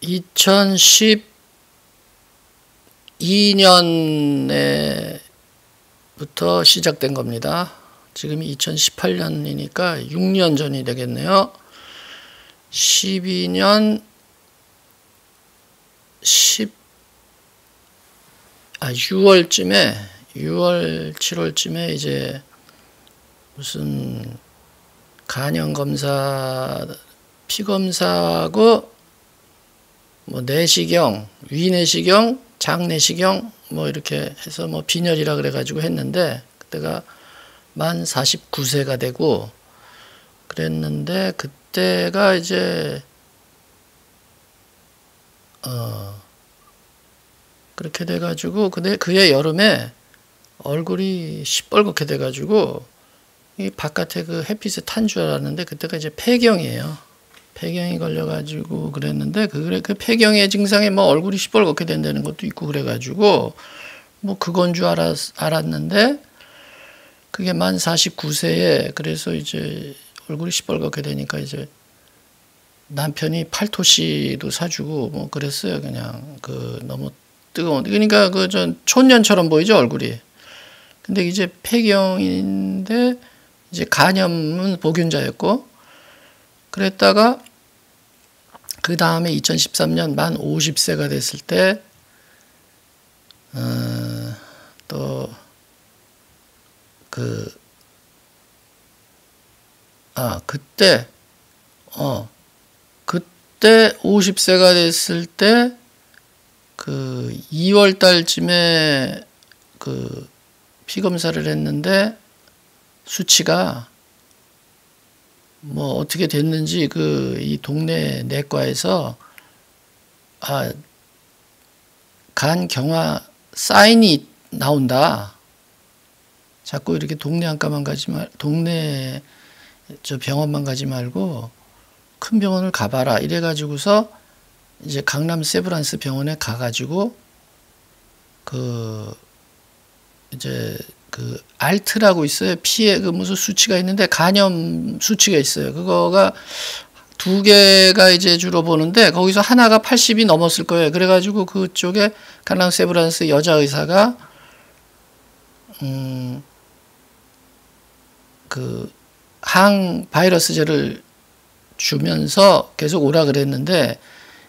2012년에부터 시작된 겁니다. 지금이 2018년이니까 6년 전이 되겠네요. 12년 6월 7월쯤에 이제 무슨 간염검사, 피검사하고 뭐 내시경, 위내시경, 장내시경 뭐 이렇게 해서 뭐 빈혈이라 그래가지고 했는데 그때가 만 49세가 되고 그랬는데 그때가 이제 그렇게 돼가지고 근데 그해 여름에 얼굴이 시뻘겋게 돼가지고 이 바깥에 그 햇빛에 탄 줄 알았는데 그때가 이제 폐경이에요. 폐경이 걸려가지고 그랬는데 그 폐경의 증상에 뭐 얼굴이 시뻘겋게 된다는 것도 있고 그래가지고 뭐 그건 줄 알았는데 그게 만 49세에 그래서 이제 얼굴이 시뻘겋게 되니까 이제 남편이 팔토시도 사주고 뭐 그랬어요. 그냥 그 너무 뜨거운 그러니까 그 전 촌년처럼 보이죠 얼굴이. 근데 이제 폐경인데 이제 간염은 보균자였고 그랬다가 그 다음에 2013년 만 50세가 됐을 때 또 그때 50세가 됐을 때 그 2월 달쯤에 그 피검사를 했는데 수치가 뭐 어떻게 됐는지 그 이 동네 내과에서 간 경화 사인이 나온다. 자꾸 이렇게 동네 안과만 가지 동네 저 병원만 가지 말고 큰 병원을 가봐라. 이래가지고서 이제 강남 세브란스 병원에 가가지고 이제 알트라고 있어요. 피에 그 무슨 수치가 있는데 간염 수치가 있어요. 그거가 두 개가 이제 주로 보는데 거기서 하나가 80이 넘었을 거예요. 그래가지고 그쪽에 강남 세브란스 여자 의사가 그 항바이러스제를 주면서 계속 오라 그랬는데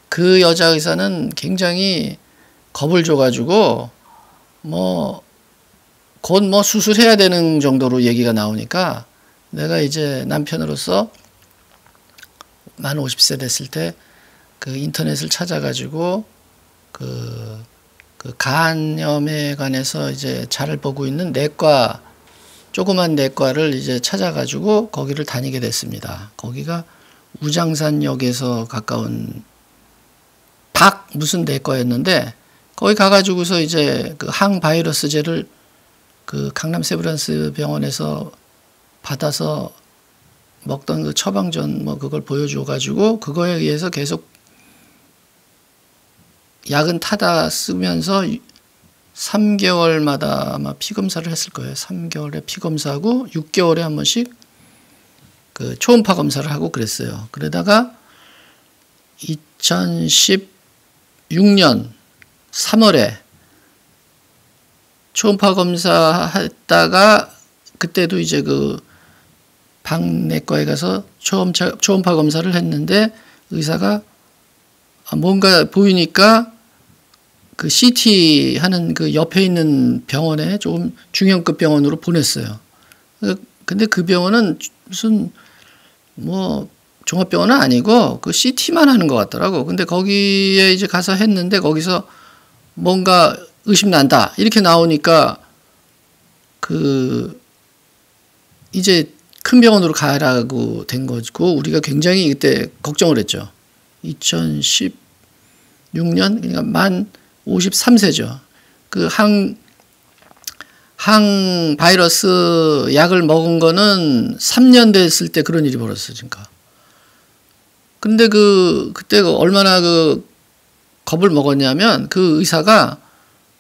그 여자 의사는 굉장히 겁을 줘가지고 곧 수술해야 되는 정도로 얘기가 나오니까 내가 이제 남편으로서 만 50세 됐을 때 그 인터넷을 찾아가지고 그 간염에 관해서 이제 잘 보고 있는 내과 조그만 내과를 이제 찾아가지고 거기를 다니게 됐습니다. 거기가 우장산역에서 가까운 무슨 내과였는데 거기 가가지고서 이제 그 항바이러스제를 그 강남 세브란스 병원에서 받아서 먹던 그 처방전 뭐 그걸 보여줘가지고 그거에 의해서 계속 약은 타다 쓰면서 3개월마다 아마 피검사를 했을 거예요. 3개월에 피검사하고 6개월에 한 번씩 그 초음파 검사를 하고 그랬어요. 그러다가 2016년 3월에 초음파 검사했다가 그때도 이제 그 방내과에 가서 초음파 검사를 했는데 의사가 뭔가 보이니까 그 CT 하는 그 옆에 있는 병원에 조금 중형급 병원으로 보냈어요. 근데 그 병원은 무슨 뭐 종합병원은 아니고 그 CT만 하는 것 같더라고. 근데 거기에 이제 가서 했는데 거기서 뭔가 의심난다 이렇게 나오니까 이제 큰 병원으로 가라고 된 거고 우리가 굉장히 그때 걱정을 했죠. 2016년 그러니까 만 53세죠. 그 항바이러스 약을 먹은 거는 3년 됐을 때 그런 일이 벌어졌으니까. 근데 그때 얼마나 겁을 먹었냐면 그 의사가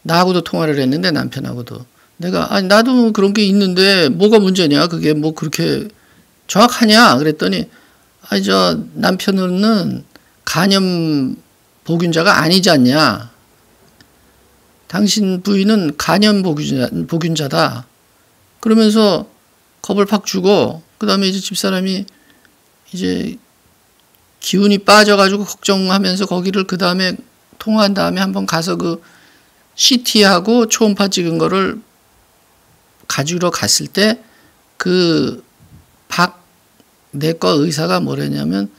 나하고도 통화를 했는데 남편하고도 나도 그런 게 있는데 뭐가 문제냐 그게 뭐 그렇게 정확하냐 그랬더니 저 남편은 간염 보균자가 아니지 않냐. 당신 부인은 간염 보균자다. 그러면서 겁을 팍 주고, 그 다음에 이제 집사람이 이제 기운이 빠져가지고 걱정하면서 거기를 그 다음에 통화한 다음에 한번 가서 그 CT하고 초음파 찍은 거를 가지러 갔을 때 그 박 내과 의사가 뭐랬냐면,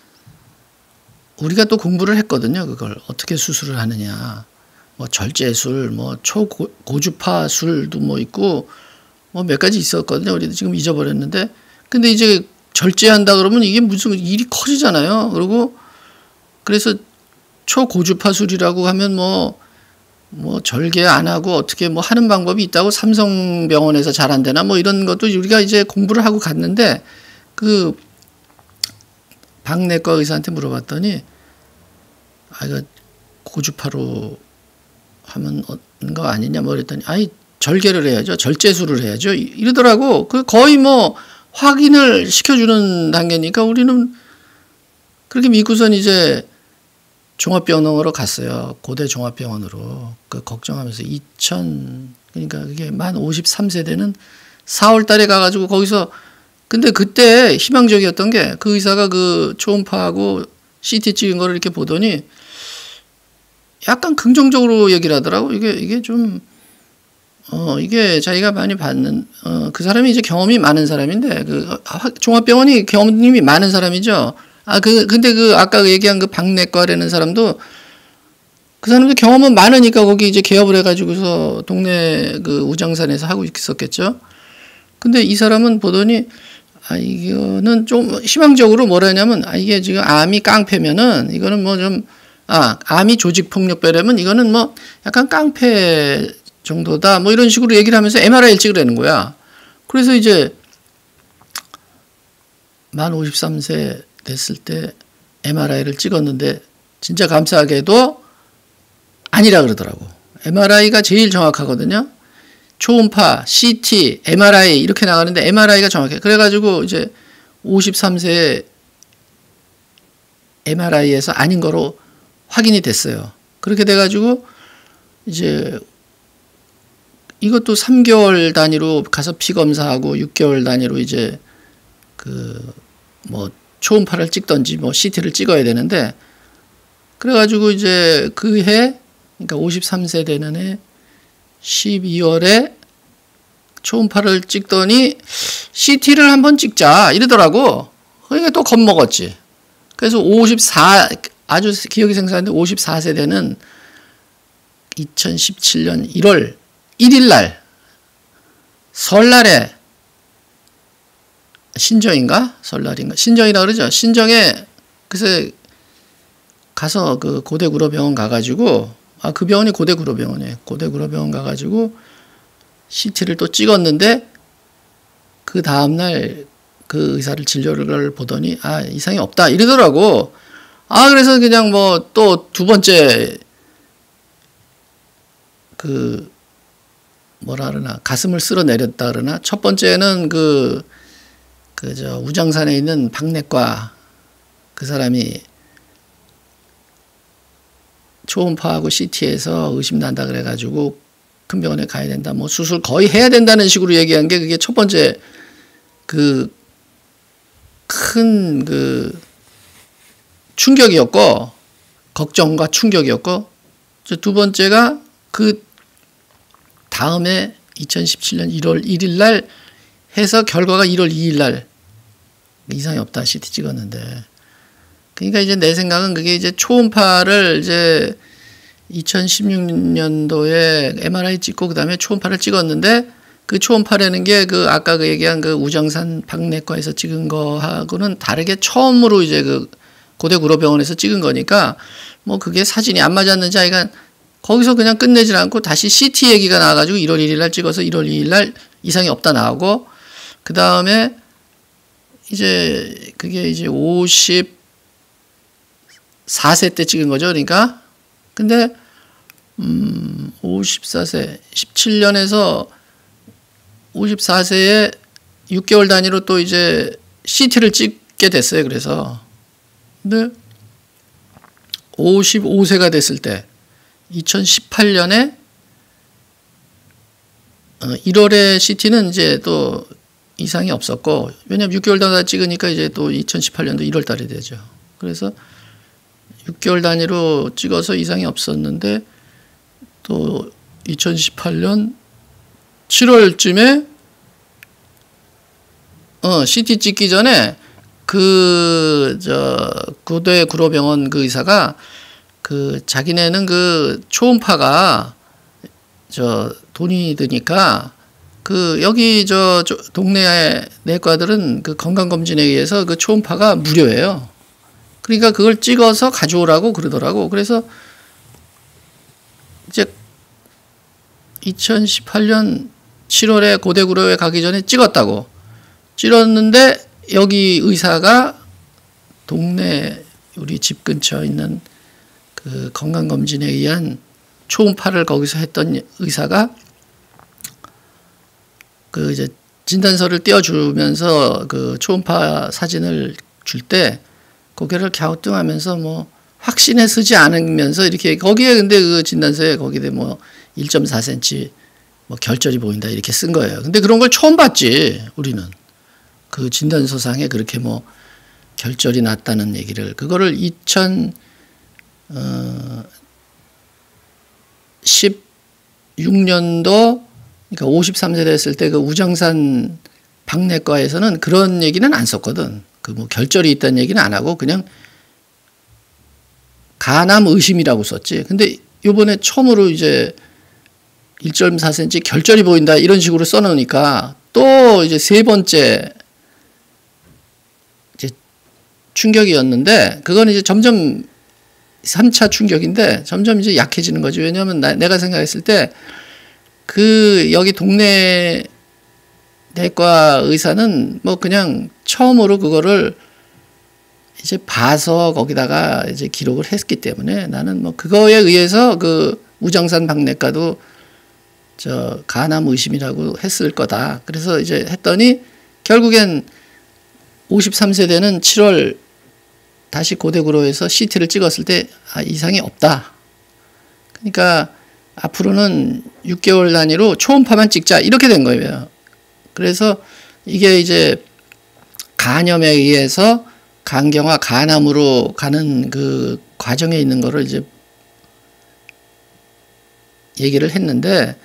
우리가 또 공부를 했거든요. 그걸 어떻게 수술을 하느냐. 뭐 절제술, 뭐 초고주파술도 뭐 있고 뭐 몇 가지 있었거든요. 우리도 지금 잊어버렸는데, 근데 이제 절제한다 그러면 이게 무슨 일이 커지잖아요. 그리고 그래서 초고주파술이라고 하면 뭐 절개 안 하고 어떻게 뭐 하는 방법이 있다고 삼성병원에서 잘 안 되나 뭐 이런 것도 우리가 이제 공부를 하고 갔는데, 그 박내과 의사한테 물어봤더니, 이거 고주파로 하면 거 아니냐 뭐 그랬더니, 절개를 해야죠. 절제술을 해야죠. 이러더라고. 그 거의 뭐 확인을 시켜주는 단계니까 우리는 그렇게 믿고선 이제 종합병원으로 갔어요. 고대 종합병원으로. 그 걱정하면서 그러니까 그게 만 53세대는 4월 달에 가가지고 거기서, 근데 그때 희망적이었던 게 그 의사가 그 초음파하고 CT 찍은 거를 이렇게 보더니 약간 긍정적으로 얘기를 하더라고. 이게 좀, 이게 자기가 많이 받는, 그 사람이 이제 경험이 많은 사람인데, 종합병원이 경험이 많은 사람이죠. 근데 아까 얘기한 그 박내과라는 사람도, 그 사람도 경험은 많으니까 거기 이제 개업을 해가지고서 동네 그 우장산에서 하고 있었겠죠. 근데 이 사람은 보더니, 이거는 좀 희망적으로 뭐라 하냐면, 이게 지금 암이 깡패면은, 이거는 뭐 좀, 암이 조직폭력배라면 이거는 뭐 약간 깡패 정도다. 뭐 이런 식으로 얘기를 하면서 MRI를 찍으라는 거야. 그래서 이제 만 53세 됐을 때 MRI를 찍었는데 진짜 감사하게도 아니라 그러더라고. MRI가 제일 정확하거든요. 초음파, CT, MRI 이렇게 나가는데 MRI가 정확해. 그래가지고 이제 53세에 MRI에서 아닌 거로 확인이 됐어요. 그렇게 돼가지고 이제 이것도 3개월 단위로 가서 피 검사하고 6개월 단위로 이제 뭐 초음파를 찍던지 뭐 CT를 찍어야 되는데, 그래가지고 이제 그러니까 53세 되는 해 12월에 초음파를 찍더니 CT를 한번 찍자 이러더라고. 그러니까 또 겁먹었지. 그래서 아주 기억이 생생한데 54세 되는 2017년 1월 1일 날 설날에 신정인가? 설날인가? 신정이라 그러죠. 신정에 그래서 가서 그 고대구로병원 가가지고, 그 병원이 고대구로병원이에요. 고대구로병원 가가지고 CT를 또 찍었는데, 그 다음날 그 의사를 진료를 보더니 이상이 없다 이러더라고. 그래서 그냥 뭐 또 두 번째 뭐라 그러나 가슴을 쓸어내렸다 그러나, 첫 번째는 우장산에 있는 박내과 그 사람이 초음파하고 CT에서 의심난다 그래가지고 큰 병원에 가야 된다, 뭐 수술 거의 해야 된다는 식으로 얘기한 게 그게 첫 번째 큰 충격이었고, 걱정과 충격이었고, 두 번째가 그 다음에 2017년 1월 1일 날 해서 결과가 1월 2일 날 이상이 없다 CT 찍었는데, 그러니까 이제 내 생각은 그게 이제 초음파를 이제 2016년도에 MRI 찍고 그 다음에 초음파를 찍었는데, 그 초음파라는 게 아까 얘기한 우정산 박내과에서 찍은 거하고는 다르게 처음으로 이제 고대구로병원에서 찍은 거니까 뭐 그게 사진이 안 맞았는지 거기서 그냥 끝내질 않고 다시 CT 얘기가 나와가지고 1월 1일 날 찍어서 1월 2일 날 이상이 없다 나오고, 그 다음에 이제 그게 이제 54세 때 찍은 거죠. 그러니까 근데 54세 17년에서 54세에 6개월 단위로 또 이제 CT를 찍게 됐어요. 그래서 근데 55세가 됐을 때 2018년에 1월에 CT는 이제 또 이상이 없었고, 왜냐면 6개월 단위로 찍으니까 이제 또 2018년도 1월 달이 되죠. 그래서 6개월 단위로 찍어서 이상이 없었는데 또 2018년 7월쯤에 CT 찍기 전에 고대 구로병원 그 의사가 자기네는 초음파가 돈이 드니까 여기 동네 내과들은 건강검진에 의해서 초음파가 무료예요. 그러니까 그걸 찍어서 가져오라고 그러더라고. 그래서 이제 2018년 7월에 고대구로에 가기 전에 찍었는데 여기 의사가 동네 우리 집 근처에 있는 건강검진에 의한 초음파를 거기서 했던 의사가 이제 진단서를 띄워주면서 초음파 사진을 줄 때 고개를 갸우뚱하면서 뭐 확신에 쓰지 않으면서 이렇게 거기에 근데 진단서에 거기에 뭐 1.4cm 뭐 결절이 보인다 이렇게 쓴 거예요. 근데 그런 걸 처음 봤지 우리는. 진단서상에 그렇게 뭐 결절이 났다는 얘기를 그거를 2016년도 그러니까 53세 됐을 때 우정산 박내과에서는 그런 얘기는 안 썼거든. 뭐 결절이 있다는 얘기는 안 하고 그냥 간암 의심이라고 썼지. 근데 요번에 처음으로 이제 1.4cm 결절이 보인다 이런 식으로 써놓으니까 또 이제 세 번째 이제 충격이었는데 그건 이제 점점 3차 충격인데 점점 이제 약해지는 거지. 왜냐하면 내가 생각했을 때 여기 동네 내과 의사는 뭐 그냥 처음으로 그거를 이제 봐서 거기다가 이제 기록을 했기 때문에 나는 뭐 그거에 의해서 우정산 박내과도 간암 의심이라고 했을 거다. 그래서 이제 했더니 결국엔 53세 되는 7월 다시 고대구로에서 CT를 찍었을 때 이상이 없다. 그러니까 앞으로는 6개월 단위로 초음파만 찍자 이렇게 된 거예요. 그래서 이게 이제 간염에 의해서 간경화 간암으로 가는 과정에 있는 거를 이제 얘기를 했는데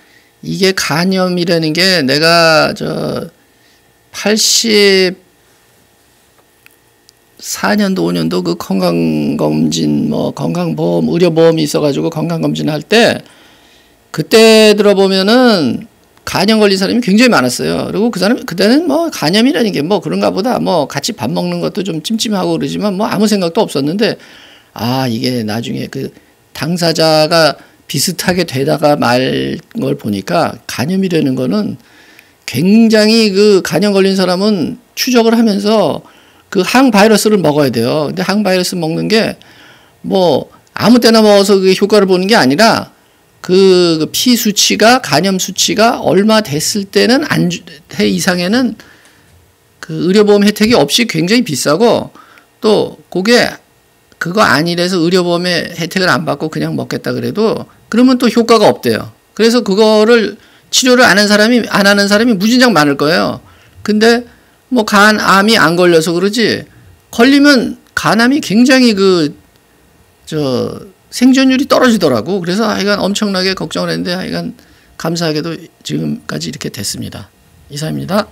이게 간염이라는 게 내가 84년도 5년도 건강검진 뭐 건강보험 의료보험이 있어가지고 건강검진 할 때 그때 들어보면은 간염 걸린 사람이 굉장히 많았어요. 그리고 그때는 뭐 간염이라는 게 뭐 그런가 보다 뭐 같이 밥 먹는 것도 좀 찜찜하고 그러지만 뭐 아무 생각도 없었는데 이게 나중에 당사자가 비슷하게 되다가 말 걸 보니까 간염이라는 거는 굉장히 간염 걸린 사람은 추적을 하면서 항바이러스를 먹어야 돼요. 근데 항바이러스 먹는 게 뭐 아무 때나 먹어서 효과를 보는 게 아니라 피 수치가 간염 수치가 얼마 됐을 때는 해 이상에는 의료보험 혜택이 없이 굉장히 비싸고 또 그거 아니래서 의료보험의 혜택을 안 받고 그냥 먹겠다 그래도 그러면 또 효과가 없대요. 그래서 그거를 치료를 안 하는 사람이 무진장 많을 거예요. 근데 뭐 간암이 안 걸려서 그러지 걸리면 간암이 굉장히 생존율이 떨어지더라고. 그래서 하여간 엄청나게 걱정을 했는데 하여간 감사하게도 지금까지 이렇게 됐습니다. 이상입니다.